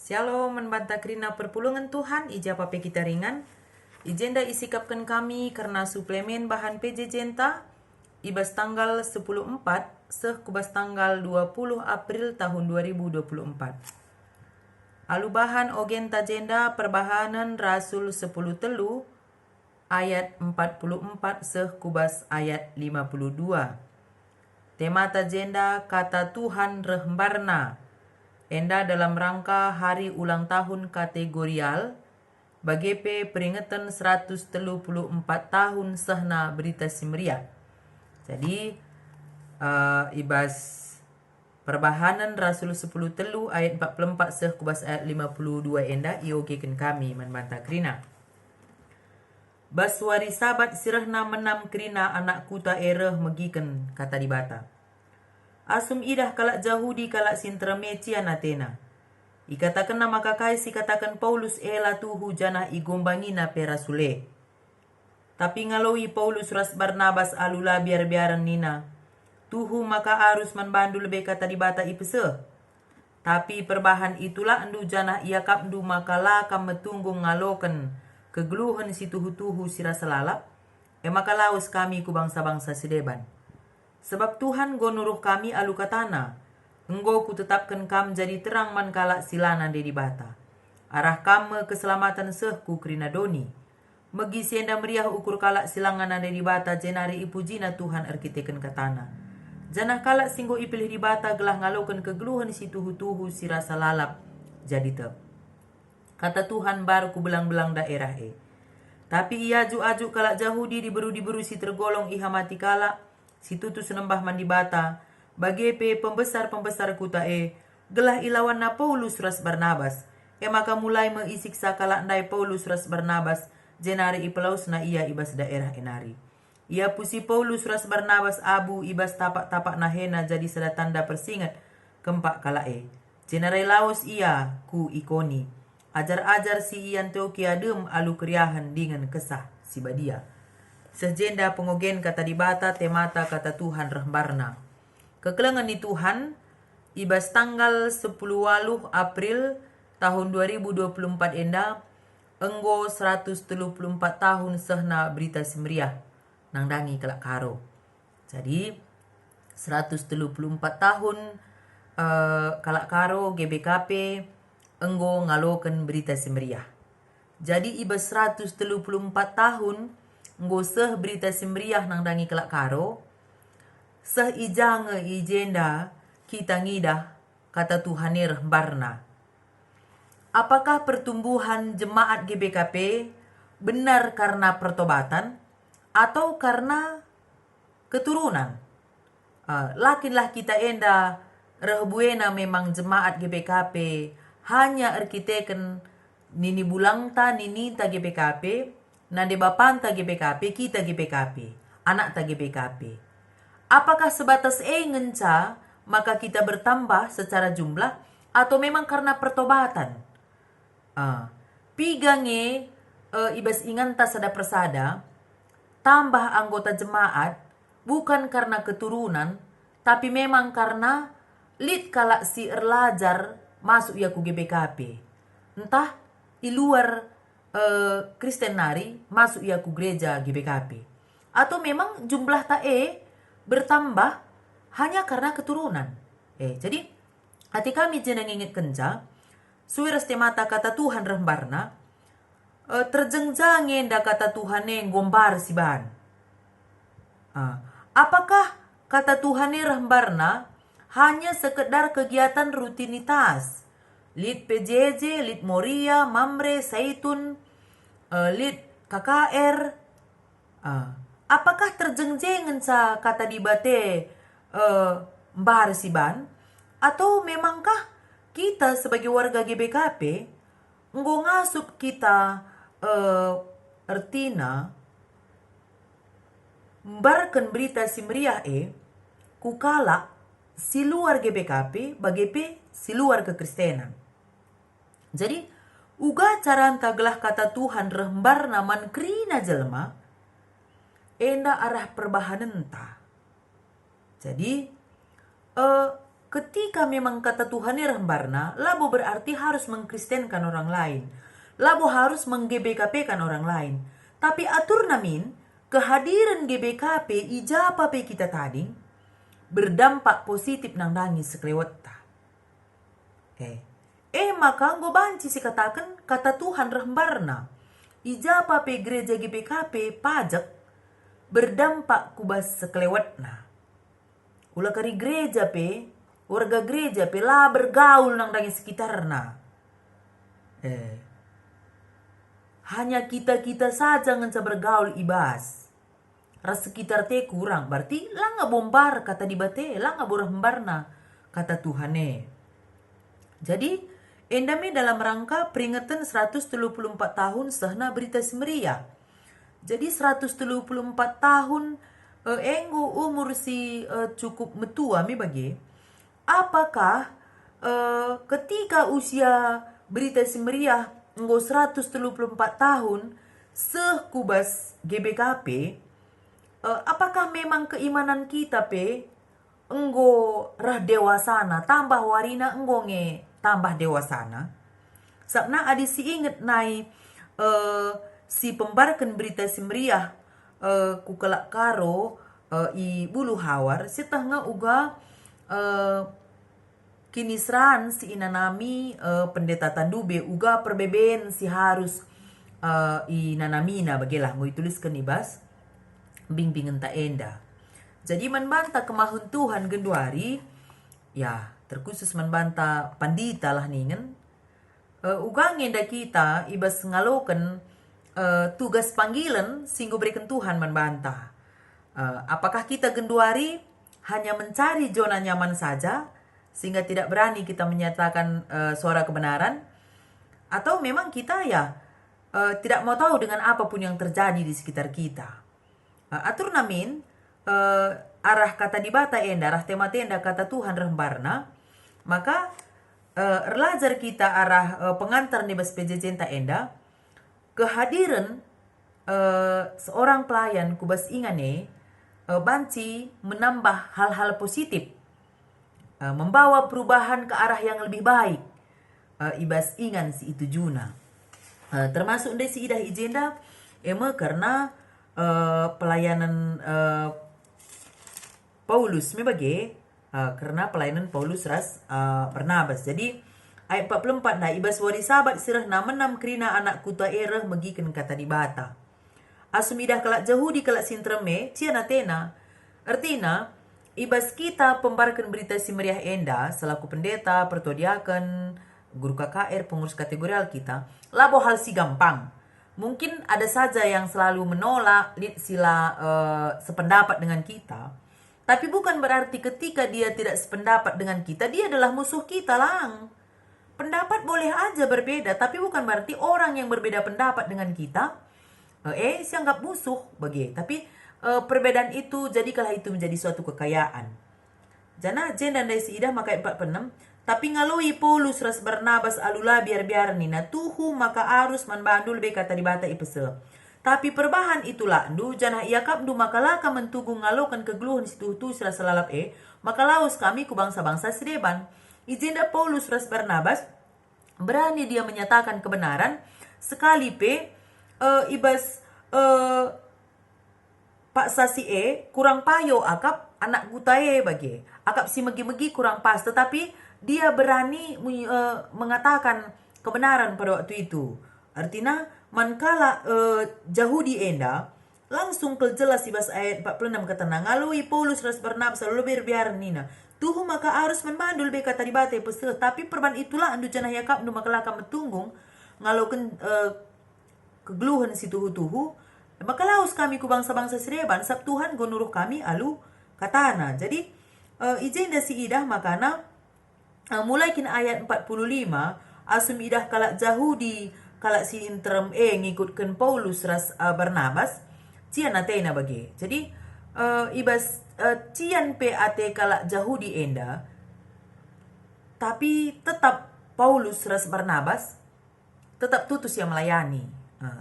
Shalom membantah kerina perpulungan Tuhan, ija pape kita ringan. Ijenda isikapkan kami karena suplemen bahan PJ Jenta. Ibas tanggal 10.4, seh kubas tanggal 20 April tahun 2024. Alu bahan ogenta jenda perbahanan Rasul 10 telu, ayat 44 seh kubas ayat 52. Temata jenda kata Tuhan rehmbarna. Enda dalam rangka hari ulang tahun kategorial BGP peringatan 134 tahun sahna berita Simria. Jadi ibas perbahanan Rasul 10 telu ayat 44 seh kubas ayat 52 enda iogekan kami membantah krina. Baswari sabat sirahna menam krina anak kuta ereh megiken kata dibata. Asum idah kalak Jahudi kalak sintremeci anatena. Ikatakan nama kakai si katakan Paulus ela tuhu janah igombangina perasule. Tapi ngalaui Paulus ras Barnabas alula biar-biaran nina. Tuhu maka arus manbandu lebih kata dibata ipese. Tapi perbahan itulah andu janah ia kapdu maka lakam metunggung ngaloken kegeluhan si tuhu-tuhu sirasa lalap. Maka laus kami ku bangsa-bangsa sedeban. Sebab Tuhan go nuruh kami alu katana. Enggo ku tetapkan kam jadi terang man kalak silana de dibata. Arah kam keselamatan sehku krina doni. Megi sienda meriah ukur kalak silangan ade dibata jenari ipujina Tuhan arkiteken katana. Janah kalak singgo ipilih dibata gelah ngalokan kegeluhan si tuhu-tuhu si rasa lalap. Jadi tep. Kata Tuhan baru ku belang-belang daerah Tapi ia aju-aju kalak Jahudi diberu-diberu si tergolong iha mati kalak. Si tutu senembah mandi bata, bagepe pembesar-pembesar kuta gelah ilawan na Paulus ras Barnabas. Maka mulai meisiksa kalak ndai Paulus ras Barnabas, jenari ipelaus na ia ibas daerah enari. Ia pusi Paulus ras Barnabas abu ibas tapak-tapak nahena jadi sada tanda persingat kempak kalak jenari laus ia ku ikoni. Ajar-ajar si Antioquia dem alu kriahan dengan kesah si badia. Sejenda pengogen kata dibata temata kata Tuhan rehbarna. Kekelengan di Tuhan ibas tanggal 10 April tahun 2024 enda enggo 134 tahun sehna berita Simriah nang dangi kelak karo. Jadi 134 tahun kalak karo GBKP enggo ngaloken berita Simriah. Jadi ibas 134 tahun nggo seh berita Simriah nang dangi kelak karo. Seh ijange ijenda kita ngidah kata Tuhanir barna. Apakah pertumbuhan jemaat GBKP benar karena pertobatan atau karena keturunan? Lakinlah kita enda rehbuena memang jemaat GBKP hanya arkiteken nini bulangta nini ta GBKP. Nade bapanta GBKP, kita GBKP, anak ta GBKP. Apakah sebatas ngenca maka kita bertambah secara jumlah atau memang karena pertobatan? Pigange ibas inganta sada persada tambah anggota jemaat bukan karena keturunan tapi memang karena lid kalak si erlajar masuk ya ku GBKP. Entah di luar Kristen nari masuk ia ku gereja GBKP atau memang jumlah tae bertambah hanya karena keturunan. Jadi hati kami jeneng inget kenca suiras temata kata Tuhan rehbarna terjengjang enda kata Tuhan gombar si bahan. Apakah kata Tuhan rehbarna hanya sekedar kegiatan rutinitas? Lid PJJ, Lid Moria, Mamre, Saitun, Lid KKR. Apakah terjengjengan sa kata dibate mbar siban? Atau memangkah kita sebagai warga GBKP nggo ngasup kita ertina mbarkan berita Simriah kukala si luar GBKP bagepe si luar kekristenan. Jadi, uga caranta gelah kata Tuhan rehmbar naman krina jelma, enda arah perbahanan ta. Jadi, ketika memang kata Tuhan rembarna, labo berarti harus mengkristenkan orang lain. Labo harus meng-GBKP-kan orang lain. Tapi atur namin, kehadiran GBKP ijapa pe kita tadi, berdampak positif nang dangi sekelewata. Maka nggo banci si katakan kata Tuhan rembarna. Ijapa pe gereja GBKP pajak berdampak kubas sekelewatna. Ulah kari gereja pe, warga gereja pe lah bergaul nang dangi sekitarna. Hanya kita-kita saja ngenca bergaul ibas. Ras sekitar te kurang, berarti lah nga bombar kata dibate, lah nga borembarna kata Tuhane. Jadi endame dalam rangka peringatan 134 tahun sahna berita Semeriah. Jadi 134 tahun enggo umur si cukup metua mi bagi. Apakah ketika usia berita Semeriah enggo 134 tahun sekubas GBKP, apakah memang keimanan kita pe enggo rah dewasana, tambah warina enggo nge tambah dewasana. Sabna adi si inget nai si pembarkan berita Semeriah ku kelak karo i bulu hawar setengah uga kinisran si inanami pendeta tandube uga perbeben si harus inanamina bagilah mau tuliskan ibas bimbingan ta enda. Jadi manbanta kemahun Tuhan genduari ya terkhusus manbanta pandita lah ningen ugang enda kita ibas ngaloken tugas panggilan singgo berikan Tuhan manbanta. Apakah kita genduari hanya mencari zona nyaman saja sehingga tidak berani kita menyatakan suara kebenaran, atau memang kita ya tidak mau tahu dengan apapun yang terjadi di sekitar kita. Atur namin arah kata dibata enda, arah tema tenda kata Tuhan rembarna, maka erlajar kita arah pengantar nebas PJJ ta enda, kehadiran seorang pelayan kubas ingane banci menambah hal-hal positif, membawa perubahan ke arah yang lebih baik. Ibas ingan si itu juna. Termasuk dari si idah ijenda karena pelayanan Paulus membagi karena pelayanan Paulus ras Barnabas. Jadi ayat 44 nah ibas wari sabat sirah namanam krina anak kuta erah megikan kata dibata. Asumidah kalak Yahudi kalak sintreme ciana tena. Artinya ibas kita pembarkan berita Semeriah enda selaku pendeta, pertodiakan, guru KKR, pengurus kategorial kita, labo hal si gampang. Mungkin ada saja yang selalu menolak sila sependapat dengan kita. Tapi bukan berarti ketika dia tidak sependapat dengan kita, dia adalah musuh kita lang. Pendapat boleh aja berbeda, tapi bukan berarti orang yang berbeda pendapat dengan kita sianggap musuh bagi. Tapi perbedaan itu jadikanlah itu menjadi suatu kekayaan. Jana jen dan dari siidah maka 46. Tapi ngalui Paulus ras Barnabas alula biar nina tuhu maka arus manbandul be kata dibata ipese. Tapi perbahan itulah ndu janah iakap ndu maka laka mentugung ngalokan kegluhan situ ras selalap maka laus kami ku bangsa-bangsa sedeban. Izinda Paulus ras Barnabas berani dia menyatakan kebenaran sekali ibas Pak Sasi kurang payo akap anak gutae bagi akap si megi-megi kurang pas, tetapi dia berani mengatakan kebenaran pada waktu itu. Artinya mankala Yahudi enda langsung kejelas ibas ayat 46 kata ngalui Paulus ras Barnabas lebih biar nina tuhu maka harus membandul be kata dibate pesel. Tapi perban itulah andu janah yakap andu maka laka metunggung ngaloken kegluhan si tuhu-tuhu, maka laus kami ku bangsa-bangsa sereban sab Tuhan gonuruh kami alu katana. Jadi izin da si idah makana mulai kin ayat 45 asum idah kalak Yahudi kalak si interim ngikutkan Paulus ras Barnabas cian atena bagi. Jadi ibas cian PAT kalak Yahudi enda, tapi tetap Paulus ras Barnabas tetap tutus yang melayani.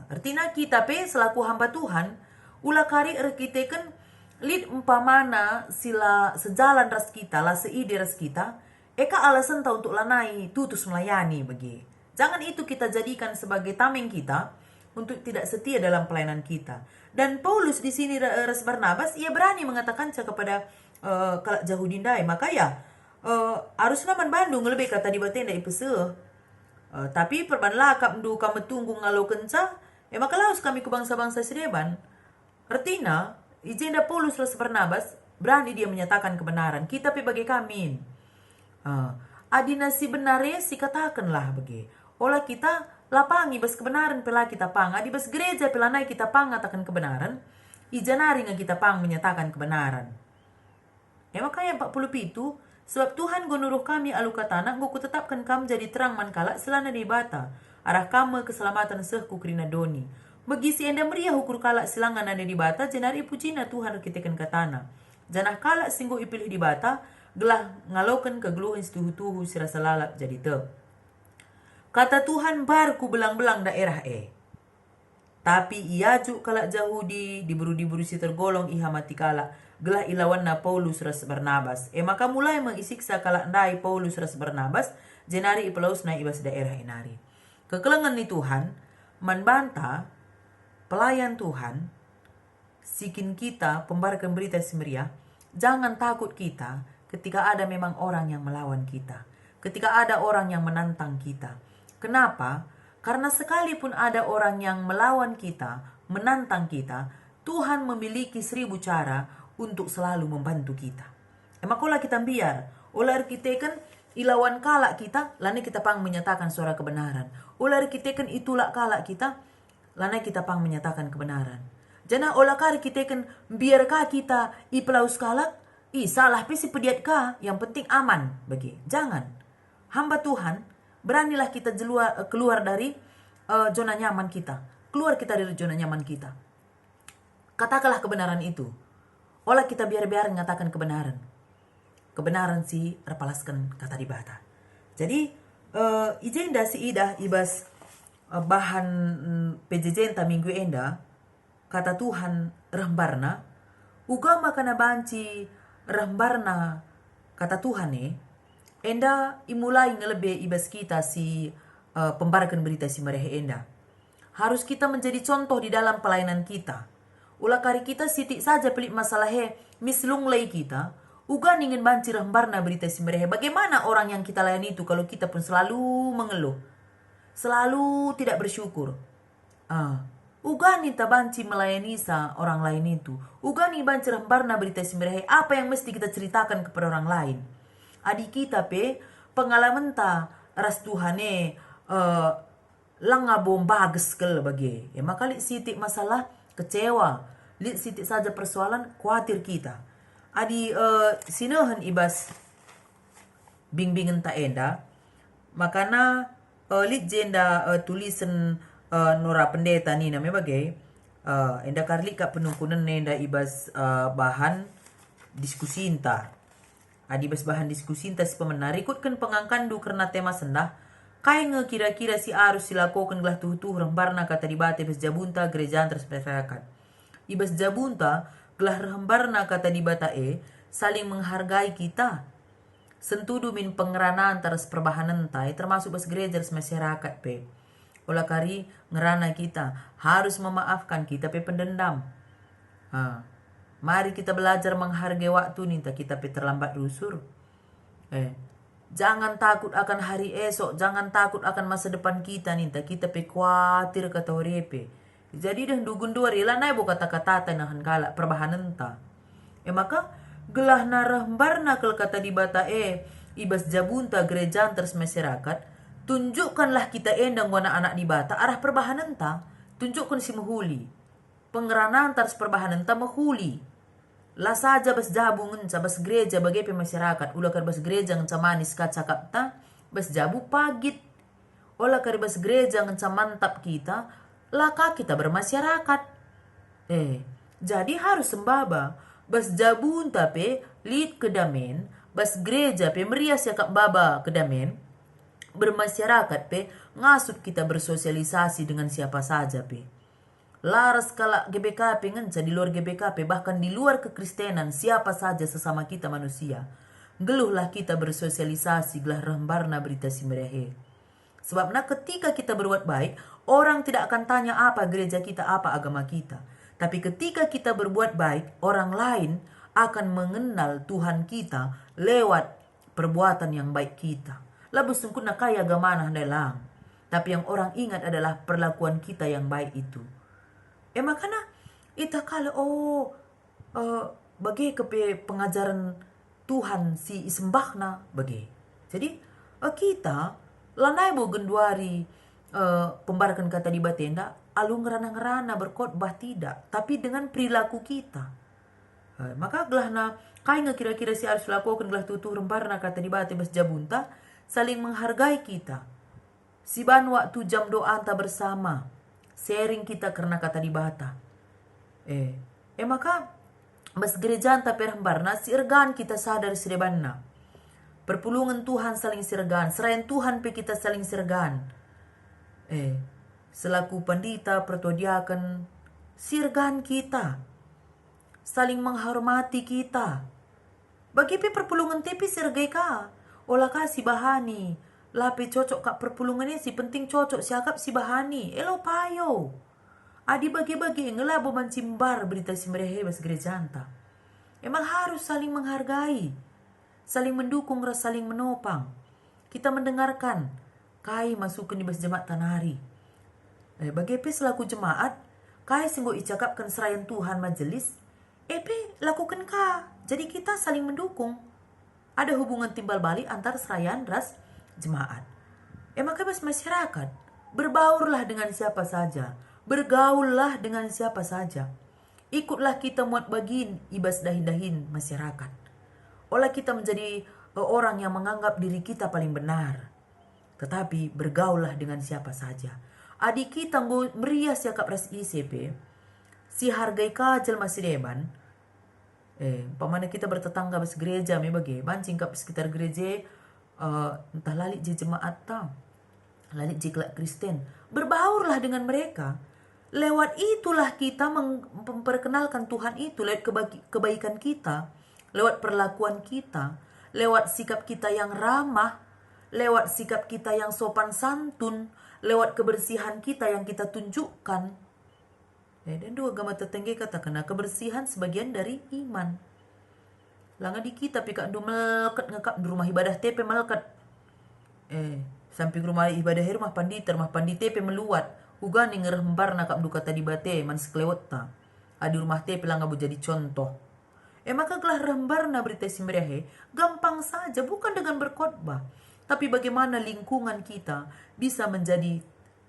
Artinya kita selaku hamba Tuhan ulah kari kita kan lid umpamana sila sejalan ras kita lah seide ras kita eka alasan ta untuk lanai tutus melayani bagi. Jangan itu kita jadikan sebagai tameng kita untuk tidak setia dalam pelayanan kita. Dan Paulus di sini ras Barnabas ia berani mengatakan kepada kalak Jahudindai, maka ya haruslah man Bandung lebih kata di batenda ipese. Tapi perbanlah kamdu kamu tunggu ngalau kenca, maka laus kami ke bangsa-bangsa sedeban. Artinya, ijenda Paulus ras Barnabas berani dia menyatakan kebenaran. Kita pi bagi kami. Adina si benare si katakanlah bagi. Olah kita lapangi bas kebenaran pela kita pang. Adi bas gereja pelanai kita pang ngatakan kebenaran. Ijanari nga kita pang menyatakan kebenaran. Makanya 47, sebab Tuhan gonuruh kami alu katana, ku tetapkan kamu jadi terang mankala selana di bata. Arah kamu keselamatan sehku krina doni. Bagi si enda meriah ukur kalak silangan ada di bata, jenari pucina Tuhan kitekan katana. Janah kalak singgo ipilih di bata, gelah ngalokan kegeluhan setuhu-tuhu sirasa lalap jadi te. Kata Tuhan barku belang-belang daerah Tapi ia juk kalak Jahudi, diburu-diburu si tergolong iha mati kalak, gelah ilawan na Paulus ras Barnabas. Maka mulai mengisiksa kalak ndai Paulus ras Barnabas, jenari ipelaus na ibas daerah inari. Kekelengan ni Tuhan, membanta pelayan Tuhan, sikin kita, pembarkan berita semeriah, jangan takut kita ketika ada memang orang yang melawan kita. Ketika ada orang yang menantang kita. Kenapa? Karena sekalipun ada orang yang melawan kita, menantang kita, Tuhan memiliki 1000 cara untuk selalu membantu kita. Maka kita biar, olah kita kan ilawan kalak kita, lana kita pang menyatakan suara kebenaran. Olah kita kan itulah kalak kita, lana kita pang menyatakan kebenaran. Jana olah kari kita kan biarkah kita ipelaus kalak, salah pesi pediat ka, yang penting aman bagi. Jangan. Hamba Tuhan, beranilah kita keluar dari zona nyaman kita. Keluar kita dari zona nyaman kita. Katakanlah kebenaran itu. Olah kita biar-biar mengatakan kebenaran. Kebenaran si repalaskan kata di bata. Jadi, ijenda si idah ibas bahan pejejenta minggu enda, kata Tuhan rembarna, ugama kana banci rembarna kata Tuhan enda imulai ngelebe ibas kita si pembarakan berita si merehe enda. Harus kita menjadi contoh di dalam pelayanan kita. Ulah kari kita sitik saja pelik masalah mislung lay kita. Uga ingin banci rembarna berita si merehe. Bagaimana orang yang kita layani itu kalau kita pun selalu mengeluh. Selalu tidak bersyukur. Uga nih banci melayani sa orang lain itu. Uga nih banci rembarna berita si merehe. Apa yang mesti kita ceritakan kepada orang lain. Adik kita pengalaman ta ras Tuhan langa bom bagus kel bagi. Maka li sitik masalah kecewa, li sitik saja persoalan khawatir kita. Adi sinohan ibas bingbingen ta enda, makana li jenda tulisan Nora Pendeta ni namanya bagai enda karli ka penungkunan enda ibas bahan diskusi inta. Adi bas bahan diskusi inta si pemenang ikutkan pengangkandu karena tema sendah. Kaya kira-kira si arus silakokan gelah tuh rembarna kata dibate bas jabunta gerejaan terspesiakan. Ibas jabunta gelah rembarna kata dibata saling menghargai kita. Sentudu min pengeranaan teras perbahanan termasuk bas gereja masyarakat Olah kari ngerana kita harus memaafkan kita pendendam. Mari kita belajar menghargai waktu nih kita terlambat rusur. Jangan takut akan hari esok, jangan takut akan masa depan kita nih kita khawatir kata horepe. Jadi dah dugun dua rela nai bo kata-kata nahan kala perbahanan ta. Maka gelah narahmbarna kel kata di bata ibas jabunta gerejaan terus masyarakat, tunjukkanlah kita endang wana anak di bata arah perbahanan ta, tunjukkan si mahuli. Pengeranan terus perbahanan ta mahuli. Lah saja bas jabungan sa bas gereja bagai masyarakat, ulah kar bas gereja ngan manis ka cakap ta, bas jabu pagit. Olah kar bas gereja ngan mantap kita, laka kita bermasyarakat. Jadi harus sembaba. Bas jabun tapi lid kedamen, bas gereja merias yakap baba kedamen, bermasyarakat ngasut kita bersosialisasi dengan siapa saja Laras kala GBKP ngenca di luar GBKP bahkan di luar kekristenan siapa saja sesama kita manusia. Geluhlah kita bersosialisasi gelah rembarna berita simrehe. Sebab ketika kita berbuat baik, orang tidak akan tanya apa gereja kita, apa agama kita. Tapi ketika kita berbuat baik, orang lain akan mengenal Tuhan kita lewat perbuatan yang baik kita. Lalu sungguhnya kaya agama nah dalang. Tapi yang orang ingat adalah perlakuan kita yang baik itu. Makanya ita kalau bagi kepe pengajaran Tuhan si isembahna bagi. Jadi kita lanai bo genduari pembarakan kata di batenda alu ngerana-ngerana berkhotbah tidak, tapi dengan perilaku kita. Maka gelahna kai kira-kira si harus lakukan gelah tutuh remparna kata di bate bas jabunta saling menghargai kita. Si ban waktu jam doa anta bersama sharing kita karena kata di bata. Maka bas gereja anta perembarna si ergan kita sadar sirebanna. Perpulungan Tuhan saling sirgan, serayan Tuhan pe kita saling sirgan. Selaku pandita pertodiakan sirgan kita. Saling menghormati kita. Bagi pe perpulungan tepi sirgai ka. Olah ka si bahani. Lape cocok kak perpulungannya si penting cocok siakap si bahani. Elo payo. Adi bagi-bagi ngelabo mancimbar berita si merehe bas gereja anta. Emang harus saling menghargai. Saling mendukung, saling menopang. Kita mendengarkan. Kai masukkan di bas jemaat tanari. Bagi pe selaku jemaat. Kai singgo icakapkan serayan Tuhan majelis. Lakukan ka. Jadi kita saling mendukung. Ada hubungan timbal balik antar serayan ras jemaat. Maka bas masyarakat. Berbaurlah dengan siapa saja. Bergaullah dengan siapa saja. Ikutlah kita muat bagin ibas dahin-dahin masyarakat. Olah kita menjadi orang yang menganggap diri kita paling benar. Tetapi bergaullah dengan siapa saja. Adik kita merias yakap ras ICP. Si hargai kajal masih deban. Pamana kita bertetangga bas gereja bagi mancing kap sekitar gereja entah lalik je jemaat tau. Lalik je kelak Kristen. Berbaurlah dengan mereka. Lewat itulah kita memperkenalkan Tuhan itu. Lewat kebaikan kita. Lewat perlakuan kita. Lewat sikap kita yang ramah. Lewat sikap kita yang sopan santun. Lewat kebersihan kita yang kita tunjukkan. Dan dua agama tetangga katakan kebersihan sebagian dari iman. Langa di kita pika du melekat ngekap di rumah ibadah tepe melekat. Samping rumah ibadah rumah pandita tepe meluat. Uga ning ngerembar nakap du kata di bate man seklewet ta. Adi rumah tepe langa bu jadi contoh. Maka gelah rembar na berita simrehe gampang saja bukan dengan berkhotbah. Tapi bagaimana lingkungan kita bisa menjadi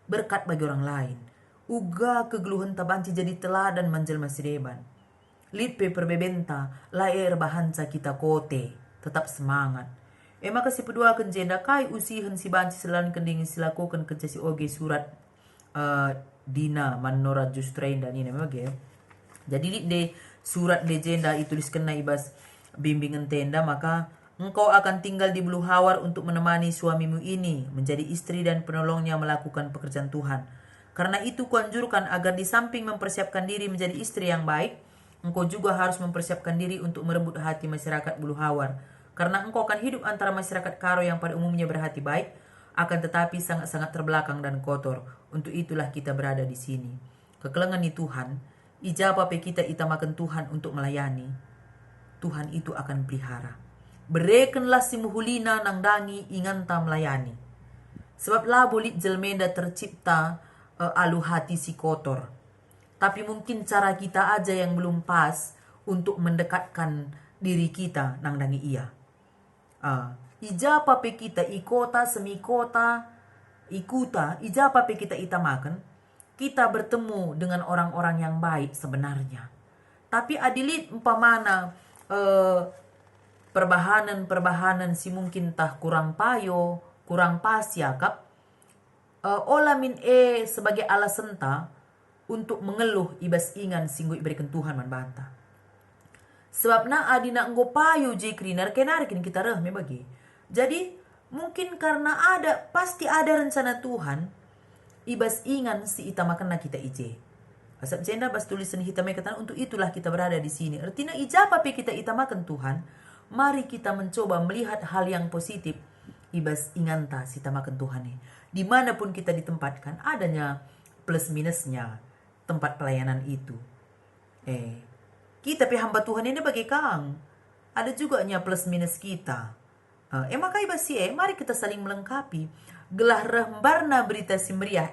berkat bagi orang lain. Uga kegeluhan tabanci jadi teladan manjel masih deban. Lipe perbebenta, laer bahanca kita kote. Tetap semangat. Maka si pedua kenjenda kai usihan si banci selain kendingin silakukan kerja si oge surat dina manora justrain dan ini memang Jadi de surat legenda itu tuliskan na ibas bimbingan tenda maka engkau akan tinggal di bulu hawar untuk menemani suamimu ini menjadi istri dan penolongnya melakukan pekerjaan Tuhan. Karena itu kuanjurkan agar di samping mempersiapkan diri menjadi istri yang baik, engkau juga harus mempersiapkan diri untuk merebut hati masyarakat bulu hawar. Karena engkau akan hidup antara masyarakat Karo yang pada umumnya berhati baik, akan tetapi sangat-sangat terbelakang dan kotor. Untuk itulah kita berada di sini. Kekelengan di Tuhan, ijabah kita itamakan Tuhan untuk melayani. Tuhan itu akan pelihara. Berekenlah si muhulina nang dangi inganta melayani. Sebab labulit jelmenda tercipta alu hati si kotor. Tapi mungkin cara kita aja yang belum pas untuk mendekatkan diri kita nang dangi iya. Ijapa pe kita ikota semikota ikuta, ijapa pe kita itamakan, kita bertemu dengan orang-orang yang baik sebenarnya. Tapi adilit umpamana perbahanan si mungkin tah kurang payo, kurang pas yakap. Ola min sebagai alasan ta untuk mengeluh ibas ingan singgo iberikan Tuhan man banta. Sebab na adina enggo payo je krinar kenarikin kita rehme bagi. Jadi mungkin karena pasti ada rencana Tuhan ibas ingan si itamakan na kita ije. Asap jenda bas tulisan hitamnya kata untuk itulah kita berada di sini. Artinya ijapa pe kita itamakan Tuhan Mari kita mencoba melihat hal yang positif. Ibas inganta si tamakan Tuhan nih. Dimanapun kita ditempatkan, adanya plus minusnya tempat pelayanan itu. Kita hamba Tuhan ini bagi Kang. Ada juga nya plus minus kita. Maka ibas mari kita saling melengkapi. Gelah rembarna berita si meriah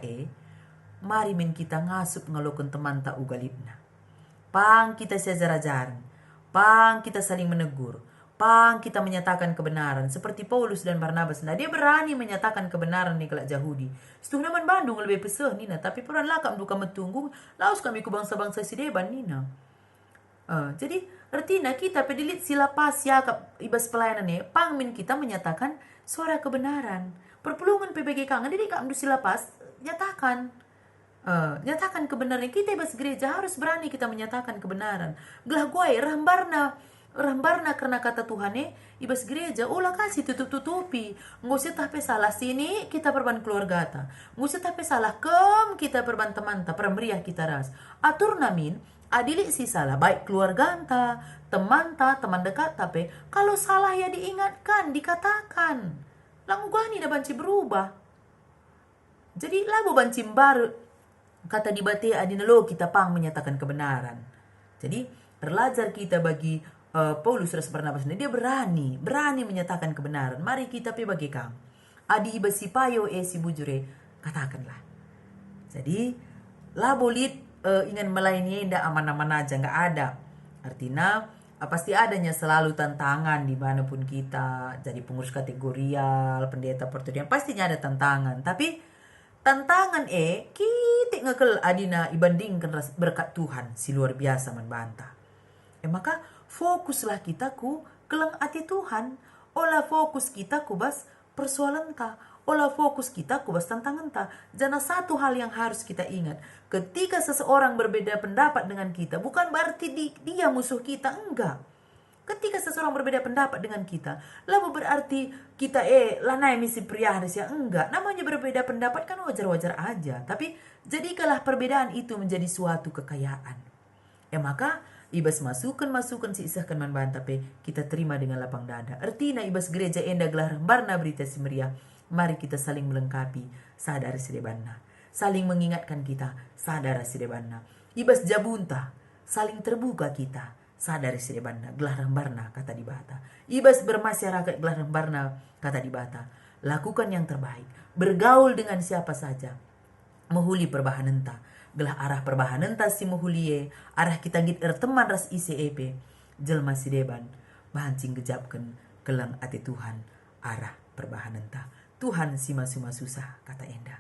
mari men kita ngasup ngelokon teman tak ugalipna. Pang kita sejar-ajaran. Pang kita saling menegur. Pang kita menyatakan kebenaran. Seperti Paulus dan Barnabas. Nah, dia berani menyatakan kebenaran nih kelak Yahudi. Setuh naman Bandung lebih peseh nina. Tapi peran lakam duka metunggung. Laos kami ku bangsa-bangsa si deban nina. Jadi artinya kita pedilit sila pas ya ibas pelayanan nih. Pang min kita menyatakan suara kebenaran. Perpelungan PBG kangen. Jadi kak sila pas nyatakan. Nyatakan kebenaran. Kita ibas gereja harus berani kita menyatakan kebenaran. Gelah guai rambarna karena kata Tuhan ibas gereja ulah kasih tutup-tutupi. Ngusah tapi salah sini kita perban keluarga ta. Ngusah tapi salah kita perban teman ta permeriah kita ras. Atur namin adili si salah baik keluarga ta, teman dekat tapi kalau salah ya diingatkan, dikatakan. Lang ugani na banci berubah. Jadi labo banci baru kata dibate adinalo kita pang menyatakan kebenaran. Jadi belajar kita bagi Paulus ras Barnabas ini dia berani menyatakan kebenaran. Mari kita bagi Kang. Adi iba si payo si bujure katakanlah. Jadi labolit ingin melayani ndak aman-aman aja nggak ada. Artinya pasti adanya selalu tantangan dimanapun kita jadi pengurus kategorial, pendeta pertudian pastinya ada tantangan. Tapi tantangan kita ngekel adina ibandingkan berkat Tuhan si luar biasa membantah. Maka fokuslah kita ku keleng hati Tuhan. Olah fokus kita ku bas persoalan ta. Olah fokus kita ku bas tantangan ta. Jangan satu hal yang harus kita ingat. Ketika seseorang berbeda pendapat dengan kita, bukan berarti dia musuh kita, enggak. Ketika seseorang berbeda pendapat dengan kita, lalu berarti kita lanai misi pria ya enggak. Namanya berbeda pendapat kan wajar-wajar aja. Tapi jadikanlah perbedaan itu menjadi suatu kekayaan. Maka ibas masukan si isahkan membantah kita terima dengan lapang dada. Artinya ibas gereja enda gelar barna berita si meriah. Mari kita saling melengkapi sadar sidebanna. Saling mengingatkan kita sadar sidebanna. Ibas jabunta saling terbuka kita sadar sidebanna. Gelar barna kata dibata. Ibas bermasyarakat gelar barna kata dibata. Lakukan yang terbaik. Bergaul dengan siapa saja. Menghuli perbahanan ta. Gelah arah perbahanan ta si muhulie. Arah kita git teman ras ICEP. Jelma si deban. Bahancing gejapkan kelang ati Tuhan. Arah perbahanan ta. Tuhan sima susah kata enda.